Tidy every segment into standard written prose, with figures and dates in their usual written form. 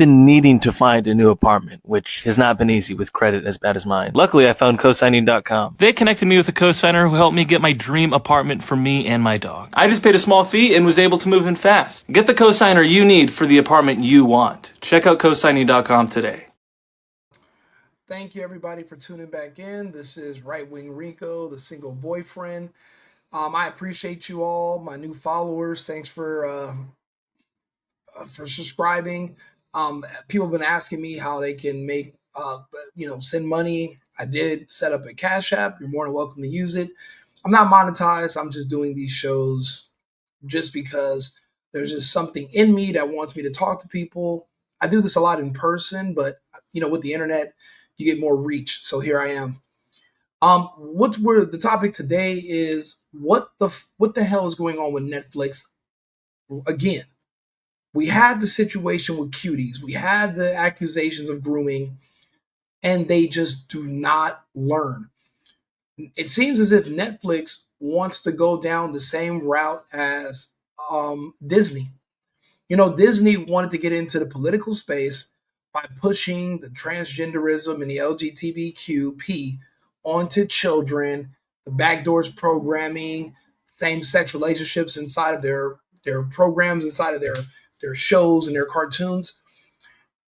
been needing to find a new apartment, which has not been easy with credit as bad as mine. Luckily, I found cosigning.com. They connected me with a cosigner who helped me get my dream apartment for me and my dog. I just paid a small fee and was able to move in fast. Get the cosigner you need for the apartment you want. Check out cosigning.com today. Thank you, everybody, for tuning back in. This is Wing RICO, the single boyfriend. I appreciate you all, my new followers. Thanks for subscribing. People have been asking me how they can make, send money. I did set up a Cash App. You're more than welcome to use it. I'm not monetized. I'm just doing these shows just because there's just something in me that wants me to talk to people. I do this a lot in person, but with the internet, you get more reach. So here I am. The topic today is what the hell is going on with Netflix again? We had the situation with cuties. We had the accusations of grooming, and they just do not learn. It seems as if Netflix wants to go down the same route as Disney. Disney wanted to get into the political space by pushing the transgenderism and the LGBTQ+ onto children, the backdoors programming, same-sex relationships inside of their programs, inside of their shows and their cartoons.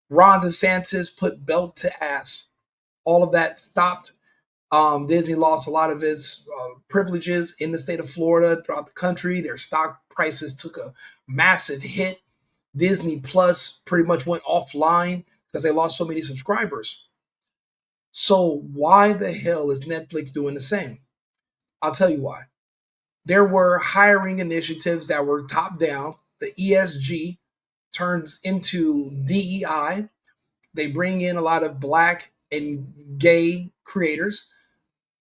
Ron DeSantis put belt to ass. All of that stopped. Disney lost a lot of its privileges in the state of Florida, throughout the country. Their stock prices took a massive hit. Disney Plus pretty much went offline because they lost so many subscribers. So why the hell is Netflix doing the same? I'll tell you why. There were hiring initiatives that were top down. The ESG turns into DEI. They bring in a lot of Black and gay creators.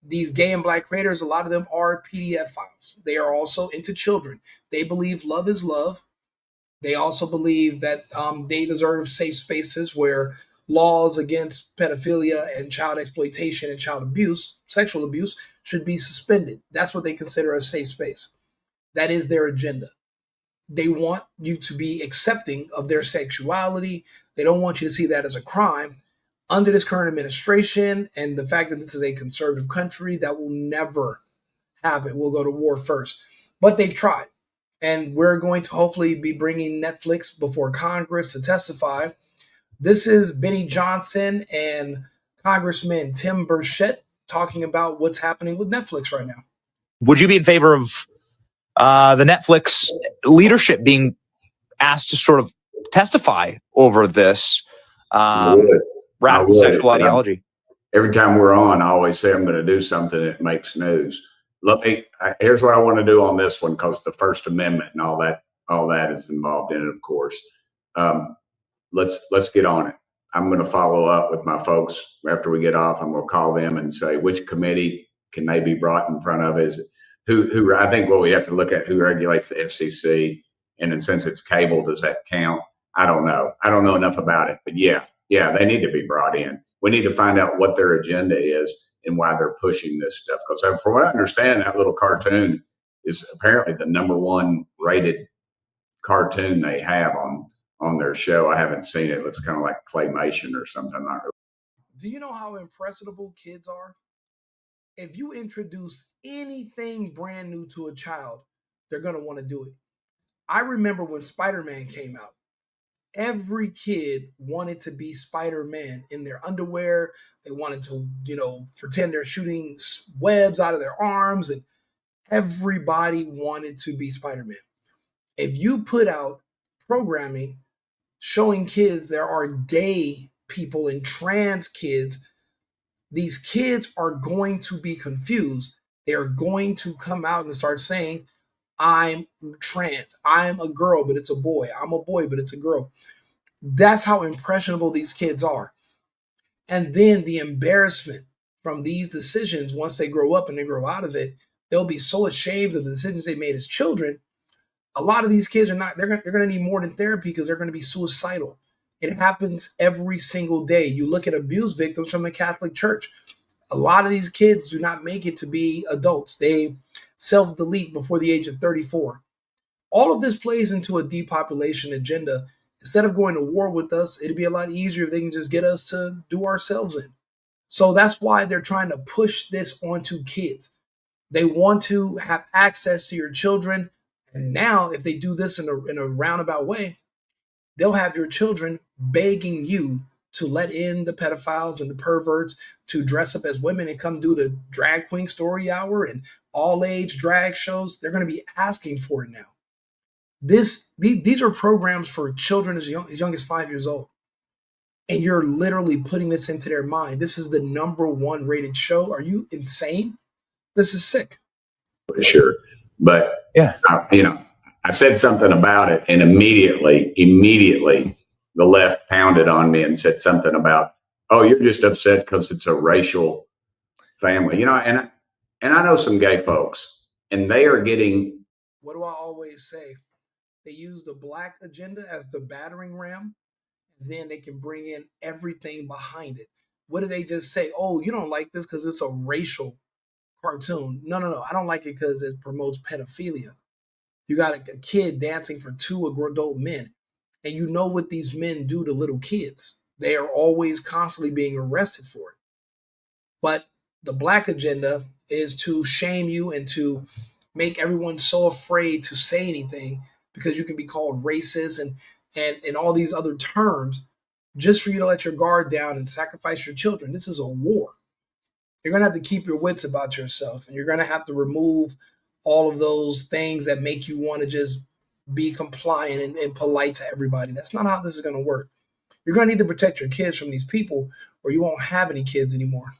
These gay and Black creators, a lot of them are PDF files. They are also into children. They believe love is love. They also believe that they deserve safe spaces where laws against pedophilia and child exploitation and child abuse, sexual abuse, should be suspended. That's what they consider a safe space. That is their agenda. They want you to be accepting of their sexuality. They don't want you to see that as a crime. Under this current administration and the fact that this is a conservative country, that will never happen. We'll go to war first. But they've tried. And we're going to hopefully be bringing Netflix before Congress to testify. This is Benny Johnson and Congressman Tim Burchett talking about what's happening with Netflix right now. Would you be in favor of the Netflix leadership being asked to sort of testify over this radical sexual ideology? Every time we're on, I always say I'm going to do something that makes news. Here's what I want to do on this one, because the First Amendment and all that is involved in it, of course. Let's get on it. I'm going to follow up with my folks after we get off. I'm going to call them and say which committee can they be brought in front of. Is who I think what we have to look at, who regulates the FCC, and then since it's cable, does that count? I don't know. I don't know enough about it, but yeah, they need to be brought in. We need to find out what their agenda is and why they're pushing this stuff. Because from what I understand, that little cartoon is apparently the #1 rated cartoon they have on their show. I haven't seen it. It looks kind of like claymation or something. Not really. Do you know how impressionable kids are? If you introduce anything brand new to a child, they're going to want to do it. I remember when Spider-Man came out. Every kid wanted to be Spider-Man in their underwear. They wanted to, pretend they're shooting webs out of their arms, and everybody wanted to be Spider-Man. If you put out programming showing kids there are gay people and trans kids, these kids are going to be confused. They're going to come out and start saying, I'm trans. I'm a girl, but it's a boy. I'm a boy, but it's a girl. That's how impressionable these kids are. And then the embarrassment from these decisions, once they grow up and they grow out of it, they'll be so ashamed of the decisions they made as children. A lot of these kids they're going to need more than therapy because they're going to be suicidal. It happens every single day. You look at abuse victims from the Catholic Church. A lot of these kids do not make it to be adults. They self-delete before the age of 34. All of this plays into a depopulation agenda, Instead of going to war with us, it'd be a lot easier if they can just get us to do ourselves in. So that's why they're trying to push this onto kids. They want to have access to your children. And now if they do this in a roundabout way, they'll have your children begging you to let in the pedophiles and the perverts to dress up as women and come do the drag queen story hour and all age drag shows. They're going to be asking for it now. These are programs for children as young as 5 years old. And you're literally putting this into their mind. This is the #1 rated show. Are you insane? This is sick. Sure. But, Yeah. I said something about it, and immediately, the left pounded on me and said something about, oh, you're just upset because it's a racial family. And I know some gay folks, and they are getting. What do I always say? They use the black agenda as the battering ram. Then they can bring in everything behind it. What do they just say? Oh, you don't like this because it's a racial cartoon. No. I don't like it because it promotes pedophilia. You got a kid dancing for 2 adult men. And you know what these men do to little kids. They are always constantly being arrested for it. But the black agenda is to shame you and to make everyone so afraid to say anything because you can be called racist and all these other terms just for you to let your guard down and sacrifice your children. This is a war. You're going to have to keep your wits about yourself, and you're going to have to remove all of those things that make you want to just be compliant and polite to everybody. That's not how this is going to work. You're going to need to protect your kids from these people, or you won't have any kids anymore.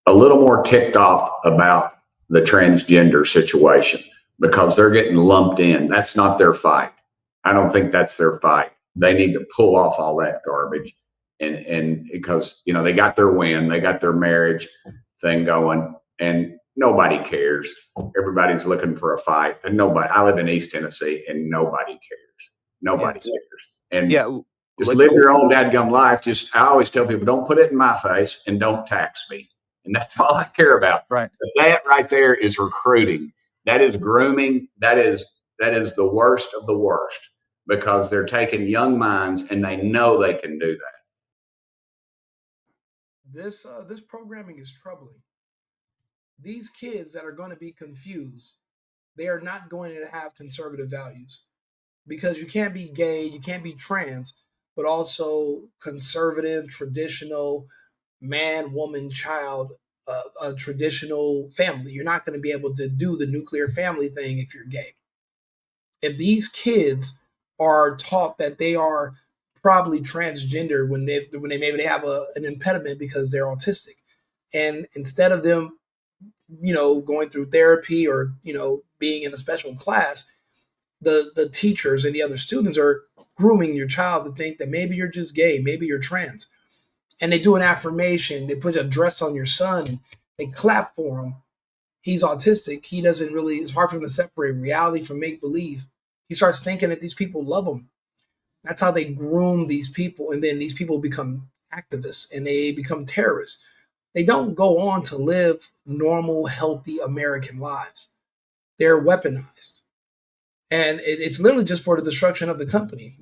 A little more ticked off about the transgender situation because they're getting lumped in. That's not their fight. I don't think that's their fight. They need to pull off all that garbage. And because, they got their win, they got their marriage thing going, and nobody cares. Everybody's looking for a fight, and I live in East Tennessee, and nobody cares. Nobody cares. And just live your own dadgum life. I always tell people, don't put it in my face and don't tax me. And that's all I care about. Right. But that right there is recruiting. That is grooming. That is the worst of the worst, because they're taking young minds and they know they can do that. This programming is troubling. These kids that are going to be confused, they are not going to have conservative values, because you can't be gay, you can't be trans, but also conservative, traditional, man, woman, child, a traditional family. You're not going to be able to do the nuclear family thing if you're gay. If these kids are taught that they are probably transgender when maybe they have an impediment because they're autistic, and instead of them, going through therapy or being in a special class, the teachers and the other students are grooming your child to think that maybe you're just gay, maybe you're trans, and they do an affirmation. They put a dress on your son and they clap for him. He's autistic. He doesn't really. It's hard for him to separate reality from make believe. He starts thinking that these people love him. That's how they groom these people. And then these people become activists and they become terrorists. They don't go on to live normal, healthy American lives. They're weaponized. And it's literally just for the destruction of the country.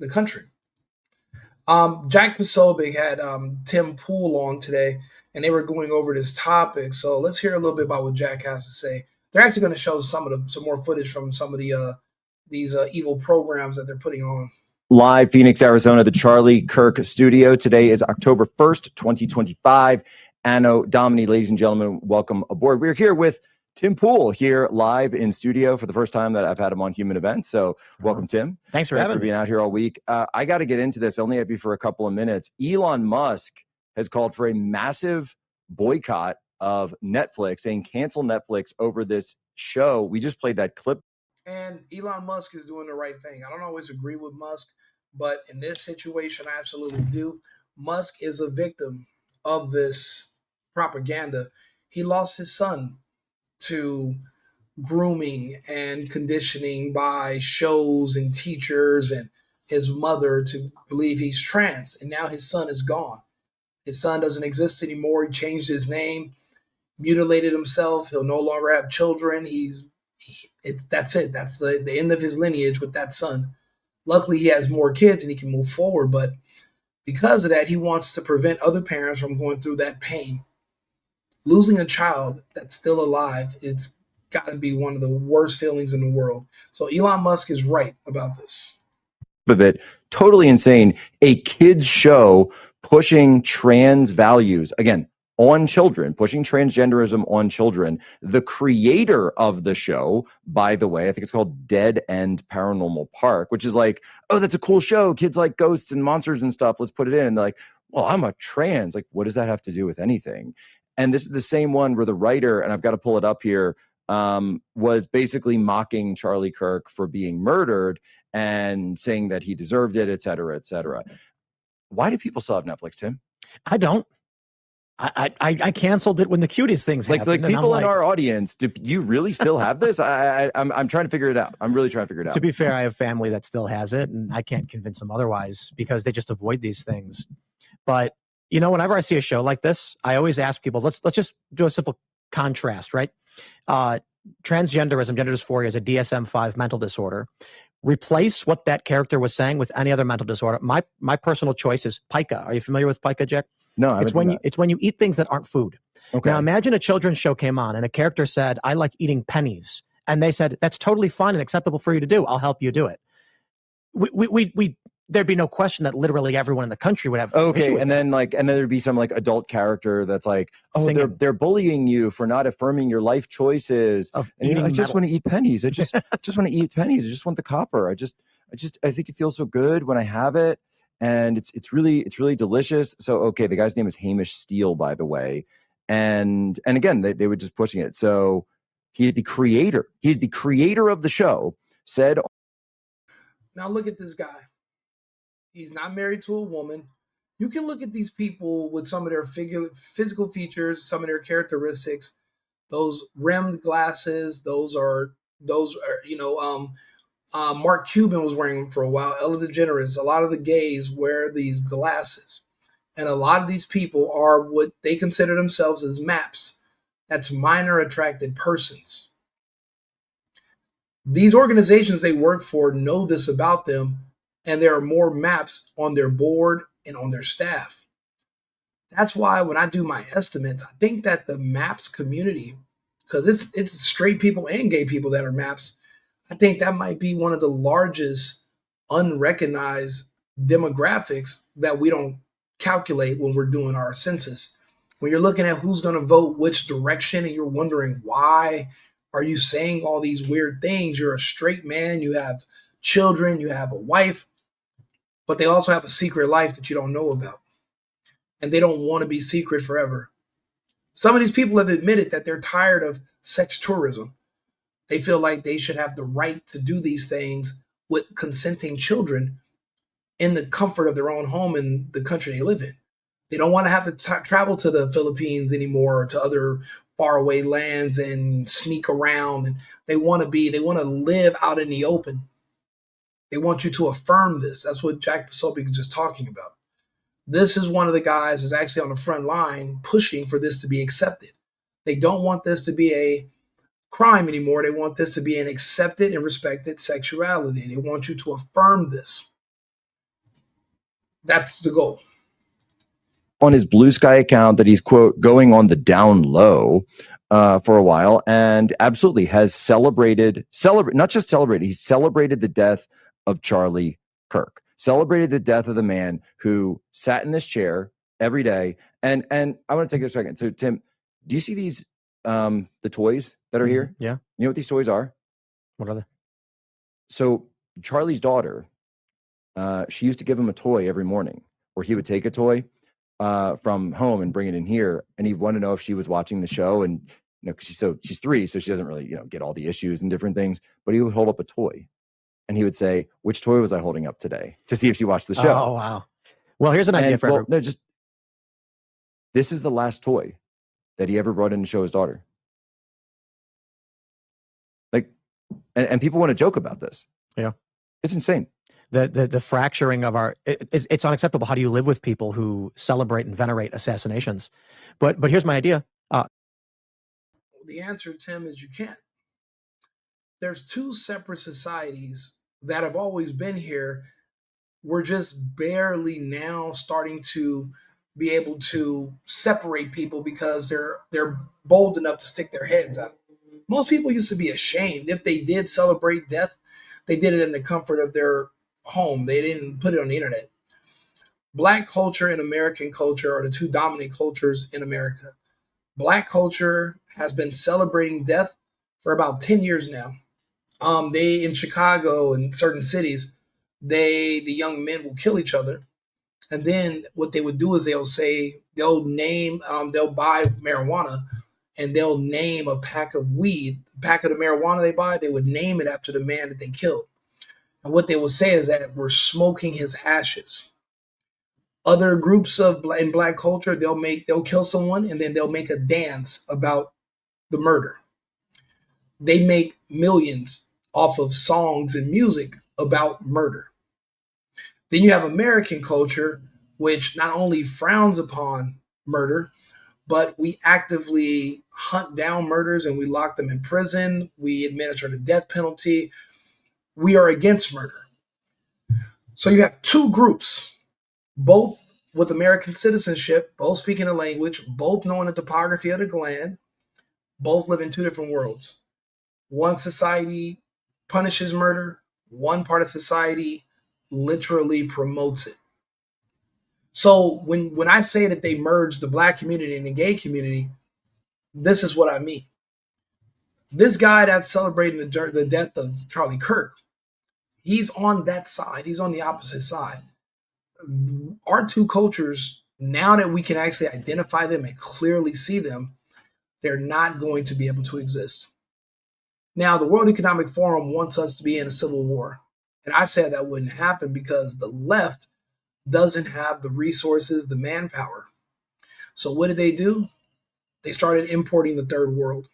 Jack Posobiec had Tim Pool on today, and they were going over this topic. So let's hear a little bit about what Jack has to say. They're actually going to show some more footage from some of these evil programs that they're putting on. Live, Phoenix, Arizona, the Charlie Kirk studio. Today is October 1st, 2025. Anno Domini, ladies and gentlemen, welcome aboard. We're here with Tim Pool here live in studio for the first time that I've had him on Human Events. So welcome, Tim. Thanks for having me. Being out here all week. I got to get into this. I only have you for a couple of minutes. Elon Musk has called for a massive boycott of Netflix, saying cancel Netflix over this show. We just played that clip. And Elon Musk is doing the right thing. I don't always agree with Musk, but in this situation, I absolutely do. Musk is a victim of this propaganda. He lost his son to grooming and conditioning by shows and teachers, and his mother to believe he's trans. And now his son is gone. His son doesn't exist anymore. He changed his name, mutilated himself. He'll no longer have children. That's it. That's the end of his lineage with that son. Luckily, he has more kids and he can move forward. But because of that, he wants to prevent other parents from going through that pain. Losing a child that's still alive, it's got to be one of the worst feelings in the world. So Elon Musk is right about this. Of it, totally insane. A kids show pushing trans values, again, on children, pushing transgenderism on children. The creator of the show, by the way, I think it's called Dead End Paranormal Park, which is like, oh, that's a cool show. Kids like ghosts and monsters and stuff. Let's put it in. And they're like, well, I'm a trans. Like, what does that have to do with anything? And this is the same one where the writer, and I've got to pull it up here, was basically mocking Charlie Kirk for being murdered and saying that he deserved it, et cetera, et cetera. Why do people still have Netflix, Tim? I don't. I canceled it when the Cuties things happened. Like people in our audience, do you really still have this? I'm trying to figure it out. I'm really trying to figure it out. To be fair, I have family that still has it, and I can't convince them otherwise because they just avoid these things. But you know, whenever I see a show like this, I always ask people, let's just do a simple contrast, right? Transgenderism, gender dysphoria, is a DSM-5 mental disorder. Replace what that character was saying with any other mental disorder. My personal choice is pica. Are you familiar with pica, Jack? No, it's when you eat things that aren't food. Okay. Now imagine a children's show came on and a character said, "I like eating pennies," and they said, "That's totally fine and acceptable for you to do. I'll help you do it." There'd be no question that literally everyone in the country would have. Okay, and then there'd be some like adult character that's like, oh, they're bullying you for not affirming your life choices. Of and, eating I just want to eat pennies. I just want to eat pennies. I just want the copper. I think it feels so good when I have it, and it's really delicious. So okay, the guy's name is Hamish Steele, by the way, and again they were just pushing it. So he's the creator. He's the creator of the show. Said. Now look at this guy. He's not married to a woman. You can look at these people with some of their physical features, some of their characteristics. Those rimmed glasses, those are Mark Cuban was wearing them for a while. Ellen DeGeneres, a lot of the gays wear these glasses. And a lot of these people are what they consider themselves as MAPs. That's minor attracted persons. These organizations they work for know this about them. And there are more MAPs on their board and on their staff. That's why when I do my estimates, I think that the MAPs community, because it's straight people and gay people that are MAPs, I think that might be one of the largest unrecognized demographics that we don't calculate when we're doing our census. When you're looking at who's going to vote which direction and you're wondering why are you saying all these weird things? You're a straight man, you have children, you have a wife, but they also have a secret life that you don't know about. And they don't want to be secret forever. Some of these people have admitted that they're tired of sex tourism. They feel like they should have the right to do these things with consenting children in the comfort of their own home in the country they live in. They don't want to have to travel to the Philippines anymore or to other faraway lands and sneak around. And they want to live out in the open. They want you to affirm this. That's what Jack Posobiec was just talking about. This is one of the guys who's actually on the front line pushing for this to be accepted. They don't want this to be a crime anymore. They want this to be an accepted and respected sexuality. They want you to affirm this. That's the goal. On his Blue Sky account that he's, quote, going on the down low for a while, and absolutely has he's celebrated the death of Charlie Kirk, celebrated the death of the man who sat in this chair every day. And I want to take a second. So Tim, do you see these, the toys that are here? Yeah. You know what these toys are? What are they? So Charlie's daughter, she used to give him a toy every morning, or he would take a toy from home and bring it in here. And he wanted to know if she was watching the show, and because she's 3, so she doesn't really get all the issues and different things. But he would hold up a toy, and he would say, "Which toy was I holding up today?" to see if she watched the show. Oh wow! Well, here's an idea for everyone. This is the last toy that he ever brought in to show his daughter. And people want to joke about this. Yeah, it's insane. The fracturing of it's unacceptable. How do you live with people who celebrate and venerate assassinations? But here's my idea. The answer, Tim, is you can't. There's 2 separate societies that have always been here. We're just barely now starting to be able to separate people because they're bold enough to stick their heads out. Most people used to be ashamed. If they did celebrate death, they did it in the comfort of their home. They didn't put it on the internet. Black culture and American culture are the two dominant cultures in America. Black culture has been celebrating death for about 10 years now. They in Chicago and certain cities, the young men will kill each other. And then what they would do is they'll buy marijuana and they'll name a pack of weed, the pack of the marijuana they buy, they would name it after the man that they killed. And what they will say is that we're smoking his ashes. Other groups in Black culture, they'll kill someone and then they'll make a dance about the murder. They make millions off of songs and music about murder. Then you have American culture, which not only frowns upon murder, but we actively hunt down murders and we lock them in prison. We administer the death penalty. We are against murder. So you have two groups, both with American citizenship, both speaking the language, both knowing the topography of the land, both live in two different worlds. One society punishes murder, one part of society literally promotes it. So when I say that they merged the Black community and the gay community, this is what I mean. This guy that's celebrating the death of Charlie Kirk, he's on that side. He's on the opposite side. Our two cultures, now that we can actually identify them and clearly see them, they're not going to be able to exist. Now, the World Economic Forum wants us to be in a civil war. And I said that wouldn't happen because the left doesn't have the resources, the manpower. So what did they do? They started importing the third world.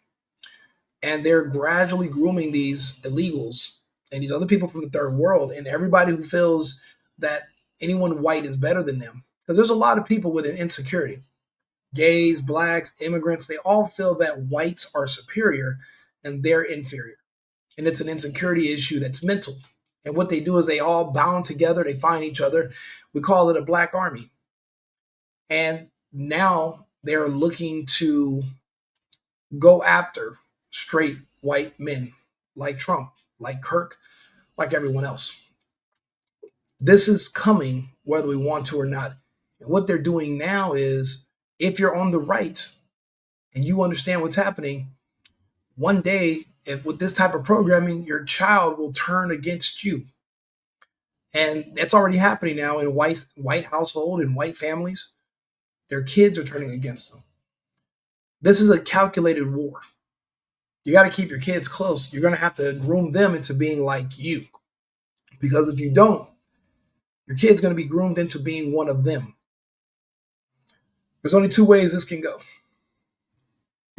And they're gradually grooming these illegals and these other people from the third world and everybody who feels that anyone white is better than them. Because there's a lot of people with an insecurity. Gays, blacks, immigrants, they all feel that whites are superior and they're inferior. And it's an insecurity issue that's mental. And what they do is they all bound together. They find each other. We call it a black army. And now they're looking to go after straight white men like Trump, like Kirk, like everyone else. This is coming whether we want to or not. And what they're doing now is if you're on the right and you understand what's happening, one day, if with this type of programming, your child will turn against you. And that's already happening now in white household and white families. Their kids are turning against them. This is a calculated war. You got to keep your kids close. You're going to have to groom them into being like you. Because if you don't, your kid's going to be groomed into being one of them. There's only two ways this can go.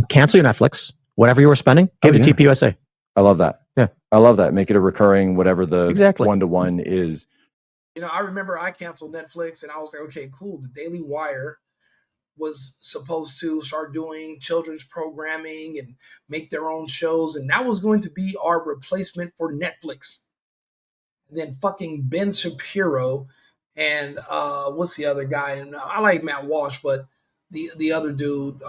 Cancel your Netflix. Whatever you were spending, give it to TPUSA. I love that. Yeah. I love that. Make it a recurring, whatever the Exactly. one-to-one is. You know, I remember I canceled Netflix and I was like, okay, cool. The Daily Wire was supposed to start doing children's programming and make their own shows. And that was going to be our replacement for Netflix. And then fucking Ben Shapiro and what's the other guy? And I like Matt Walsh, but the other dude,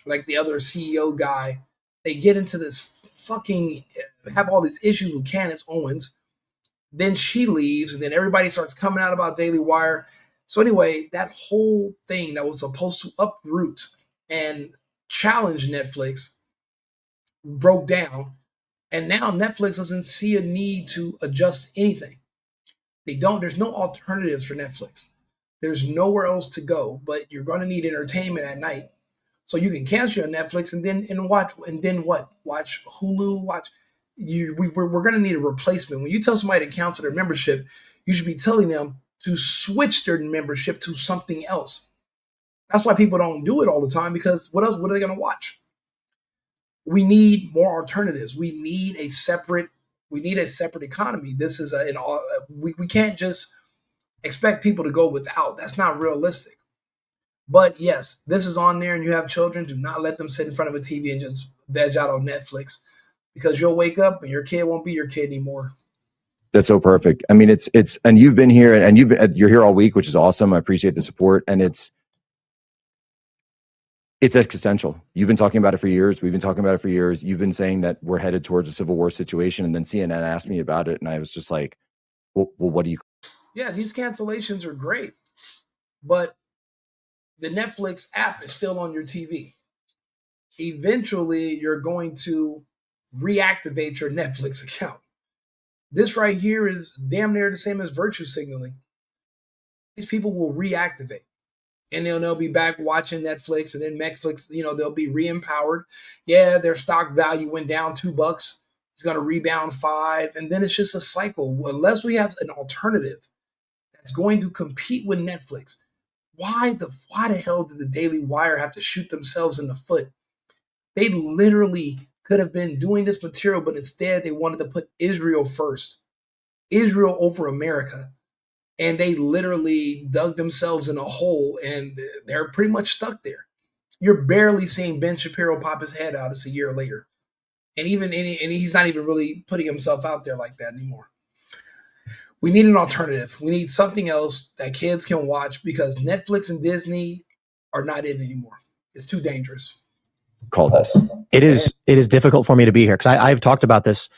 like the other CEO guy, they get into this fucking, have all these issues with Candace Owens. Then she leaves, and then everybody starts coming out about Daily Wire. So anyway, that whole thing that was supposed to uproot and challenge Netflix broke down. And now Netflix doesn't see a need to adjust anything. There's no alternatives for Netflix. There's nowhere else to go, but you're going to need entertainment at night. So you can cancel your Netflix and then watch Hulu, we're going to need a replacement. When you tell somebody to cancel their membership, you should be telling them to switch their membership to something else. That's why people don't do it all the time, because what are they going to watch? We need more alternatives. We need a separate economy. This is we can't just expect people to go without. That's not realistic. But yes, this is on there and you have children, do not let them sit in front of a TV and just veg out on Netflix, because you'll wake up and your kid won't be your kid anymore. That's so perfect. I mean, and you've been here and you're here all week, which is awesome. I appreciate the support. And it's existential. You've been talking about it for years. We've been talking about it for years. You've been saying that we're headed towards a civil war situation. And then CNN asked me about it. And I was just like, well, what do you? Yeah, these cancellations are great, but the Netflix app is still on your TV. Eventually, you're going to reactivate your Netflix account. This right here is damn near the same as virtue signaling. These people will reactivate. And they'll be back watching Netflix, and then Netflix, they'll be re-empowered. Yeah, their stock value went down $2. It's going to rebound $5. And then it's just a cycle. Unless we have an alternative that's going to compete with Netflix, why the hell did the Daily Wire have to shoot themselves in the foot? They literally could have been doing this material, but instead they wanted to put Israel first. Israel over America. And they literally dug themselves in a hole, and they're pretty much stuck there. You're barely seeing Ben Shapiro pop his head out. It's a year later. And he's not even really putting himself out there like that anymore. We need an alternative. We need something else that kids can watch, because Netflix and Disney are not it anymore. It's too dangerous. Call this. It is difficult for me to be here because I've talked about this.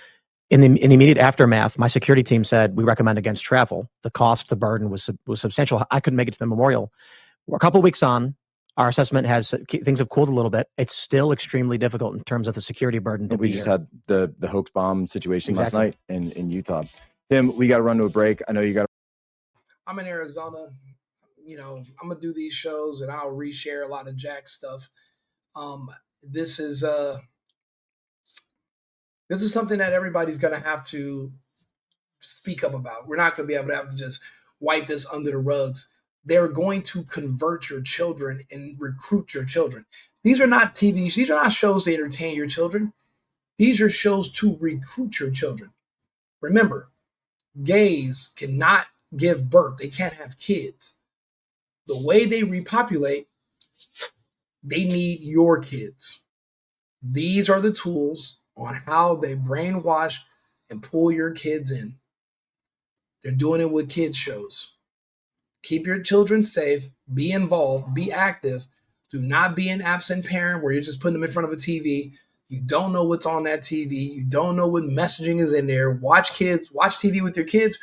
In the immediate aftermath, my security team said we recommend against travel. The cost, the burden was substantial. I couldn't make it to the memorial. We're a couple of weeks on. Our assessment has things have cooled a little bit. It's still extremely difficult in terms of the security burden. We just had the hoax bomb situation last Exactly. night in Utah. Tim, we got to run to a break. I know you got. I'm in Arizona. I'm gonna do these shows, and I'll reshare a lot of Jack stuff. This is something that everybody's going to have to speak up about. We're not going to be able to have to just wipe this under the rugs. They're going to convert your children and recruit your children. These are not TVs. These are not shows to entertain your children. These are shows to recruit your children. Remember, gays cannot give birth. They can't have kids. The way they repopulate, they need your kids. These are the tools on how they brainwash and pull your kids in. They're doing it with kids shows. Keep your children safe, be involved, be active. Do not be an absent parent where you're just putting them in front of a TV. You don't know what's on that TV. You don't know what messaging is in there. Watch TV with your kids,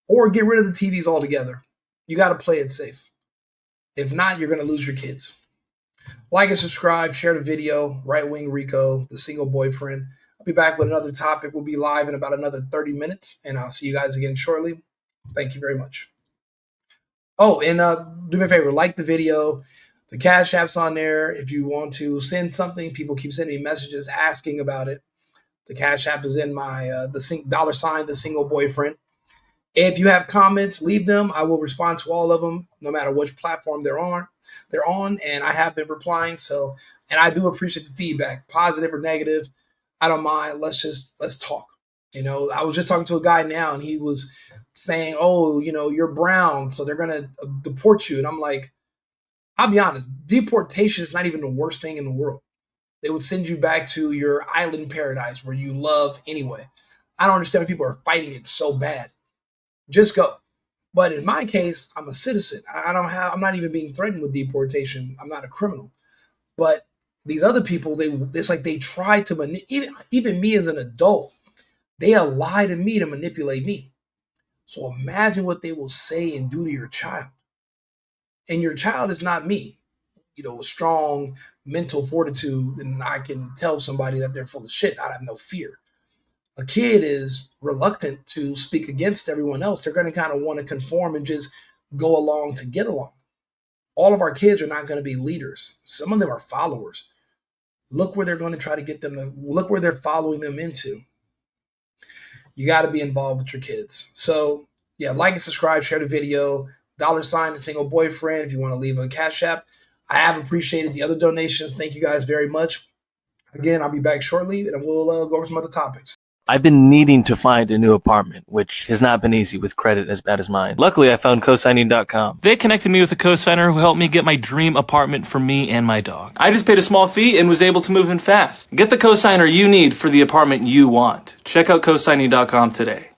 or get rid of the TVs altogether. You got to play it safe. If not, you're going to lose your kids. Like and subscribe, share the video, WING RICO, the single boyfriend. I'll be back with another topic. We'll be live in about another 30 minutes, and I'll see you guys again shortly. Thank you very much. Oh, and do me a favor, like the video. The Cash App's on there. If you want to send something, people keep sending me messages asking about it. The Cash App is in my the single boyfriend. If you have comments, leave them. I will respond to all of them, no matter which platform they're on, and I have been replying. So, and I do appreciate the feedback, positive or negative. I don't mind. Let's talk. I was just talking to a guy now, and he was saying, "Oh, you're brown, so they're gonna deport you." And I'm like, I'll be honest, deportation is not even the worst thing in the world. They would send you back to your island paradise where you love anyway. I don't understand why people are fighting it so bad. Just go. But in my case, I'm a citizen. I'm not even being threatened with deportation. I'm not a criminal. But these other people, it's like they try to even me as an adult, they lie to me to manipulate me. So imagine what they will say and do to your child. And your child is not me, with strong mental fortitude, and I can tell somebody that they're full of shit. I have no fear. A kid is reluctant to speak against everyone else. They're going to kind of want to conform and just go along to get along. All of our kids are not going to be leaders. Some of them are followers. Look where they're going to try to get them to look where they're following them into. You got to be involved with your kids. So yeah, like and subscribe, share the video, $, the single boyfriend. If you want to leave a Cash App, I have appreciated the other donations. Thank you guys very much. Again, I'll be back shortly, and we'll go over some other topics. I've been needing to find a new apartment, which has not been easy with credit as bad as mine. Luckily, I found cosigning.com. They connected me with a cosigner who helped me get my dream apartment for me and my dog. I just paid a small fee and was able to move in fast. Get the cosigner you need for the apartment you want. Check out cosigning.com today.